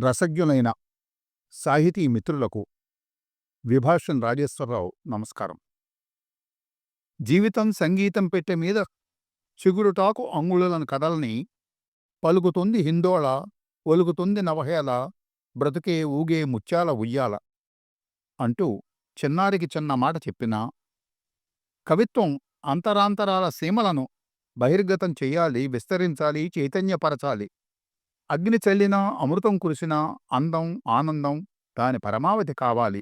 రసజ్ఞులైన సాహితీ మిత్రులకు విభాషన్ రాజేశ్వరరావు నమస్కారం. జీవితం సంగీతం పెట్టె మీద చిగురుటాకు అంగుళులను కదలని పలుకుతుంది హిందోళ, ఒలుకుతుంది నవహేళ, బ్రతుకే ఊగే ముత్యాల ఉయ్యాల అంటూ చిన్నారికి చిన్న మాట చెప్పినా, కవిత్వం అంతరాంతరాల సీమలను బహిర్గతం చెయ్యాలి, విస్తరించాలి, చైతన్యపరచాలి. అగ్ని చల్లినా అమృతం కురిసినా అందం ఆనందం దాని పరమావధి కావాలి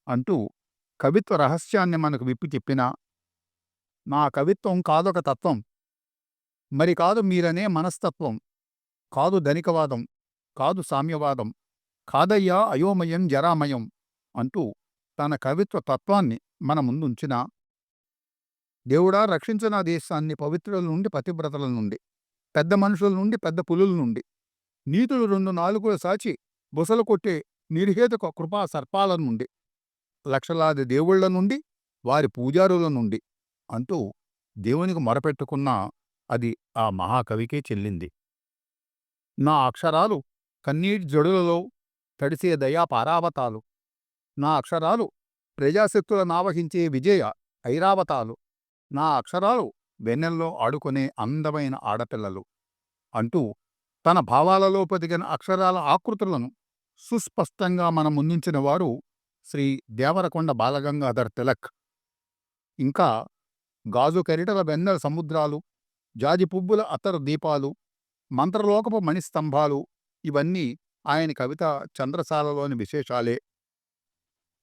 అంటూ కవిత్వ రహస్యాన్ని మనకు విప్పి చెప్పినా, నా కవిత్వం కాదొక తత్వం, మరి కాదు మీరనే మనస్తత్వం, కాదు ధనికవాదం, కాదు సామ్యవాదం, కాదయ్యా అయోమయం జరామయం అంటూ తన కవిత్వ తత్వాన్ని మన ముందుంచినా, దేవుడా రక్షించు నా దేశాన్ని పవిత్రుల నుండి పతివ్రతల నుండి, పెద్ద మనుషుల నుండి పెద్ద పులుల నుండి, నీతులు 2 నాలుగుల సాచి బుసలు కొట్టే నిర్హేతుక కృపా సర్పాల నుండి, లక్షలాది దేవుళ్ల నుండి వారి పూజారుల నుండి అంటూ దేవునికి మొరపెట్టుకున్నా అది ఆ మహాకవికే చెల్లింది. నా అక్షరాలు కన్నీటి జడులలో తడిసే దయా పారావతాలు, నా అక్షరాలు ప్రజాశక్తుల నావహించే విజయ ఐరావతాలు, నా అక్షరాలు వెన్నెల్లో ఆడుకునే అందమైన ఆడపిల్లలు అంటూ తన భావాలలో పొదిగిన అక్షరాల ఆకృతులను సుస్పష్టంగా మన ముందుంచిన వారు శ్రీ దేవరకొండ బాలగంగాధర్ తిలక్. ఇంకా గాజు కెరిటల వెన్నెల సముద్రాలు, జాజి పువ్వుల అత్తరు దీపాలు, మంత్రలోకపు మణిస్తంభాలు ఇవన్నీ ఆయన కవిత చంద్రశాలలోని విశేషాలే.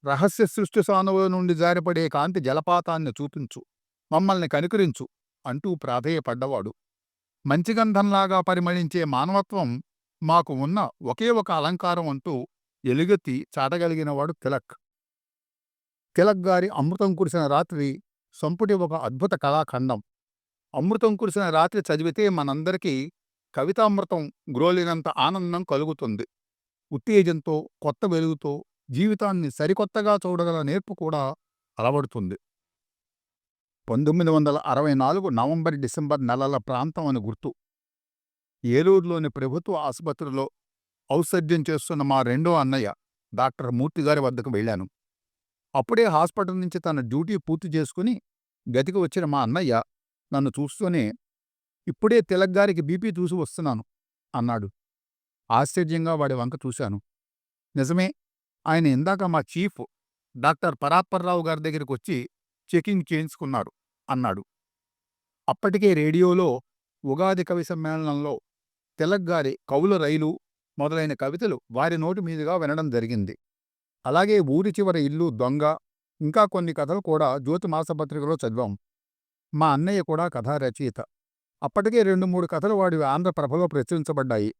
రహస్య సృష్టి సానువుల నుండి జారిపడే కాంతి జలపాతాన్ని చూపించు, మమ్మల్ని కనికరించు అంటూ ప్రాధేయపడ్డవాడు. మంచిగంధంలాగా పరిమళించే మానవత్వం మాకు ఉన్న ఒకే ఒక అలంకారం అంటూ ఎలుగెత్తి చాటగలిగినవాడు తిలక్. తిలక్ గారి అమృతం కురిసిన రాత్రి సంపుటి ఒక అద్భుత కళాఖండం. అమృతం కురిసిన రాత్రి చదివితే మనందరికీ కవితామృతం గ్రోలినంత ఆనందం కలుగుతుంది. ఉత్తేజంతో, కొత్త వెలుగుతో జీవితాన్ని సరికొత్తగా చూడగల నేర్పు కూడా అలవడుతుంది. 1964 నవంబర్ డిసెంబర్ నెలల ప్రాంతం అని గుర్తు. ఏలూరులోని ప్రభుత్వ ఆసుపత్రిలో ఔషధ్యం చేస్తున్న మా రెండో అన్నయ్య డాక్టర్ మూర్తిగారి వద్దకు వెళ్ళాను. అప్పుడే హాస్పిటల్ నుంచి తన డ్యూటీ పూర్తి చేసుకుని గతికి వచ్చిన మా అన్నయ్య నన్ను చూస్తూనే, ఇప్పుడే తిలక్ గారికి బీపీ చూసి వస్తున్నాను అన్నాడు. ఆశ్చర్యంగా వాడి వంక చూశాను. నిజమే, ఆయన ఇందాక మా చీఫ్ డాక్టర్ పరాత్పర్రావు గారి దగ్గరికి వచ్చి చెకింగ్ చేయించుకున్నారు అన్నాడు. అప్పటికే రేడియోలో ఉగాది కవి సమ్మేళనంలో తిలక్ గారి కవుల రైలు మొదలైన కవితలు వారి నోటి మీదుగా వినడం జరిగింది. అలాగే ఊరి చివర ఇల్లు దొంగ ఇంకా కొన్ని కథలు కూడా జ్యోతి మాసపత్రికలో చదివాం. మా అన్నయ్య కూడా కథా రచయిత. అప్పటికే 2-3 కథలు వాడి ఆంధ్రప్రభలో ప్రచురించబడ్డాయి.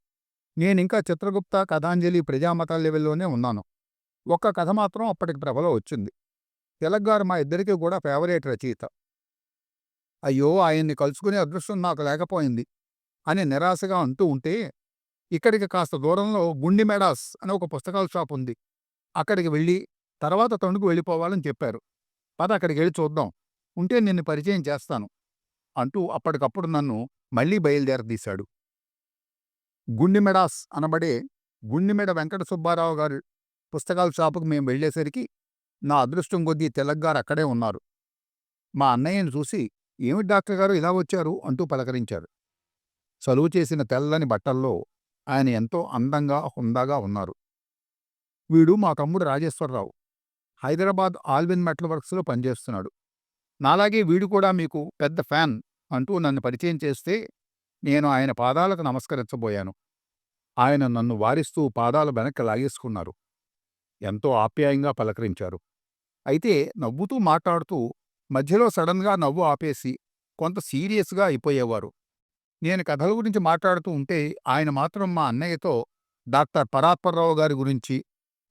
నేనింకా చిత్రగుప్త, కథాంజలి, ప్రజామత లెవెల్లోనే ఉన్నాను. ఒక్క కథ మాత్రం అప్పటికి ప్రభలో వచ్చింది. తిలక్ గారు మా ఇద్దరికీ కూడా ఫేవరేట్ రచయిత. అయ్యో, ఆయన్ని కలుసుకునే అదృష్టం నాకు లేకపోయింది అని నిరాశగా అంటూ ఉంటే, ఇక్కడికి కాస్త దూరంలో గుండిమెడాస్ అని ఒక పుస్తకాల షాప్ ఉంది. అక్కడికి వెళ్ళి తర్వాత తణుకు వెళ్ళిపోవాలని చెప్పారు. పద అక్కడికి వెళ్ళి చూద్దాం, ఉంటే నిన్ను పరిచయం చేస్తాను అంటూ అప్పటికప్పుడు నన్ను మళ్లీ బయలుదేరదీశాడు. గుండిమెడాస్ అనబడే గుండిమెడ వెంకట సుబ్బారావు గారి పుస్తకాల షాపుకు మేము వెళ్లేసరికి నా అదృష్టం కొద్దీ తిలక్ గారు అక్కడే ఉన్నారు. మా అన్నయ్యను చూసి, ఏమిటి డాక్టర్ గారు ఇలా వచ్చారు అంటూ పలకరించారు. చలువు చేసిన తెల్లని బట్టల్లో ఆయన ఎంతో అందంగా హుందాగా ఉన్నారు. వీడు మా తమ్ముడు రాజేశ్వరరావు, హైదరాబాద్ ఆల్విన్ మెటల్ వర్క్స్లో పనిచేస్తున్నాడు. నాలాగే వీడు కూడా మీకు పెద్ద ఫ్యాన్ అంటూ నన్ను పరిచయం చేస్తే నేను ఆయన పాదాలకు నమస్కరించబోయాను. ఆయన నన్ను వారిస్తూ పాదాలు వెనక్కి లాగేసుకున్నారు. ఎంతో ఆప్యాయంగా పలకరించారు. అయితే నవ్వుతూ మాట్లాడుతూ మధ్యలో సడన్గా నవ్వు ఆపేసి కొంత సీరియస్గా అయిపోయేవారు. నేను కథల గురించి మాట్లాడుతూ ఉంటే ఆయన మాత్రం మా అన్నయ్యతో డాక్టర్ పరాత్పర్రావు గారి గురించి,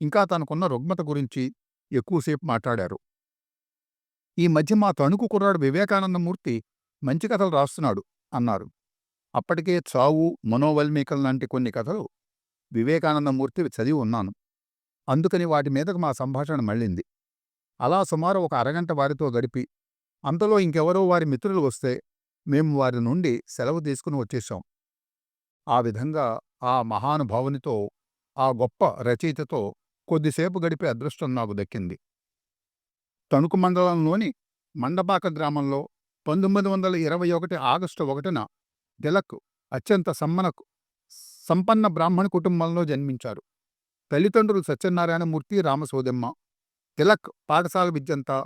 ఇంకా తనకున్న రుగ్మత గురించి ఎక్కువసేపు మాట్లాడారు. ఈ మధ్య మా తణుకు కుర్రాడు వివేకానందమూర్తి మంచి కథలు రాస్తున్నాడు అన్నారు. అప్పటికే చావు, మనోవల్మీకం లాంటి కొన్ని కథలు వివేకానందమూర్తి చదివి ఉన్నాను. అందుకని వాటి మీదకు మా సంభాషణ మళ్ళింది. అలా సుమారు ఒక అరగంట వారితో గడిపి అంతలో ఇంకెవరో వారి మిత్రులు వస్తే మేము వారి నుండి సెలవు తీసుకుని వచ్చేశాం. ఆ విధంగా ఆ మహానుభావునితో ఆ గొప్ప రచయితతో కొద్దిసేపు గడిపే అదృష్టం నాకు దక్కింది. తణుకు మండలంలోని మండపాక గ్రామంలో 1921 ఆగస్టు 1న తిలక్ అత్యంత సంపన్న బ్రాహ్మణ కుటుంబంలో జన్మించారు. తల్లిదండ్రులు సత్యనారాయణమూర్తి, రామసోదెమ్మ. తిలక్ పాఠశాల విద్యంతా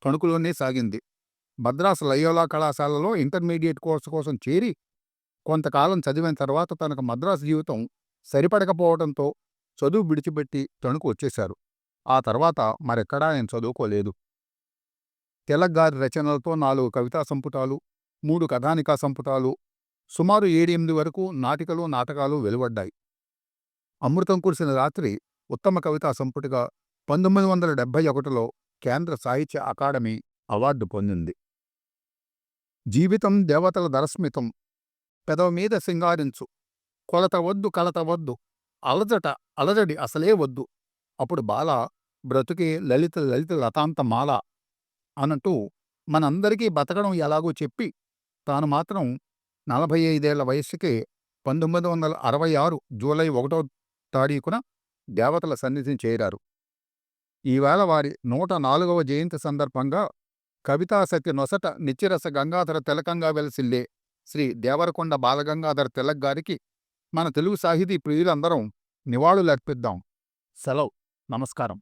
తణుకులోనే సాగింది. మద్రాసు లయోలా కళాశాలలో ఇంటర్మీడియట్ కోర్సు కోసం చేరి కొంతకాలం చదివిన తర్వాత తనకు మద్రాసు జీవితం సరిపడకపోవడంతో చదువు విడిచిపెట్టి తణుకు వచ్చేశారు. ఆ తర్వాత మరెక్కడా ఆయన చదువుకోలేదు. తిలక్ గారి రచనలతో 4 కవితా సంపుటాలు, 3 కథానికా సంపుటాలు, సుమారు 7-8 వరకు నాటికలు, నాటకాలు వెలువడ్డాయి. అమృతం కురిసిన రాత్రి ఉత్తమ కవితా సంపుటిగా 1971లో కేంద్ర సాహిత్య అకాడమీ అవార్డు పొందింది. జీవితం దేవతల దరస్మితం, పెదవ మీద సింగారించు, కొలత వద్దు కలత వద్దు, అలజడి అసలే వద్దు, అప్పుడు బాల బ్రతుకే లలిత లలిత లతాంత మాల అనంటూ మనందరికీ బతకడం ఎలాగో చెప్పి తాను మాత్రం 45 వయస్సుకే 1966 జూలై 1వ తారీఖున దేవతల సన్నిధిని చేరారు. ఈవేళ వారి 104వ జయంతి సందర్భంగా కవితాసతి నొసట నిత్యరస గంగాధర తిలకంగా వెలసిల్లే శ్రీ దేవరకొండ బాలగంగాధర తిలక్ గారికి మన తెలుగు సాహితీ ప్రియులందరం నివాళులర్పిద్దాం. సెలవు. నమస్కారం.